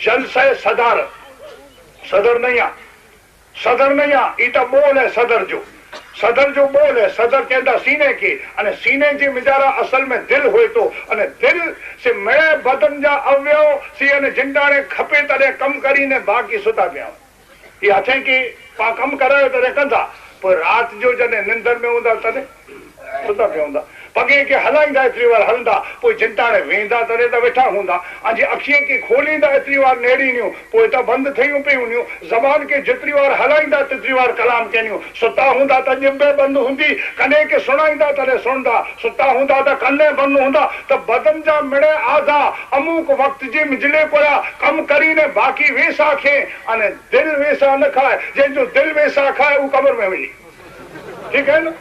जलसे सदर सदर नहीं आ सदर नहीं आ ई तो बोल है सदर जो बोल है सदर कहता सीने की अने सीने जी मिजारा असल में दिल होए तो अने दिल से मेरे बदन जा अवयव सी अने जिंदाने खपे तरे कम करीने बाकी सुता पिया ये हथे की पा कम करायो तरे कंदा पर रात जो जने निंदर में हुंदा तने सुता पिया हुंदा पगे के हलाईंदा एतरी वार हलंदा पोइ जिंदाणे वेंदा तरे त वेठा हुंदा अजी अखियां के खोलींदा एतरी वार नेड़ीनियूं पोइ त बंद थयूं पियूं जबान के जेतरी वार हलाईंदा तेतरी वार कलाम कनियूं सुता हुंदा त जिंबे बंद हुंदी कने के सुणाईंदा तरे सुणदा सुता हुंदा त कने बंद हुंदा त बदन जा मिड़े आधा अमुक वक्त जी मिजले पया कम करीने बाकी वेसा खे अने दिल वेसा न खाए जंहिंजो दिल वेसा खाए उ कब्र में वञे ठीक है ना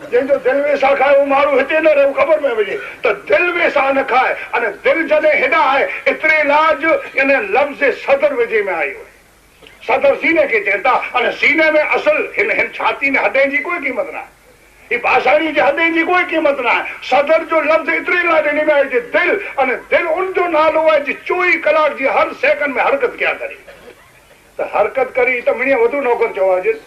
जंहिंजो दिल वेसा खाए वो माण्हू हिते न रहे ख़बर में वञे त दिल वेसा न खाए अने दिल जॾहिं हेॾा आहे एतिरे इलाज इन लफ़्ज़ सदर विझे में आयो सदर सीने के चवनि था अने सीने में असल हिन छाती में हॾे जी कोई क़ीमत न आहे ये बासाणी जे हॾे जी कोई क़ीमत न आहे सदर जो लफ़्ज़ एतिरे इलाज हिन में आहे जे दिल अने दिल उन जो नालो आहे जे 24 कलाक जी हर सेकंड में हरकत कया करे त हरकत करी त मिणीअ वधू नौकर चयो आहे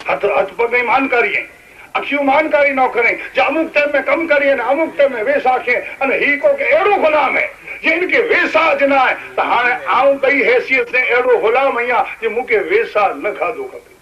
हथ पग ईमानकारी आहिनि अखियूं मानकारी नौकरें जो अमुक टाइम में कम करिए अमुक टाइम में वेसा खे अने ही को के अहिड़ो गुलाम है जिनके वेसा अॼु न आहे त हाणे आऊं ॿई हैसियत से अहिड़ो गुलाम आहियां जे मूंखे वेसा न खाधो खपे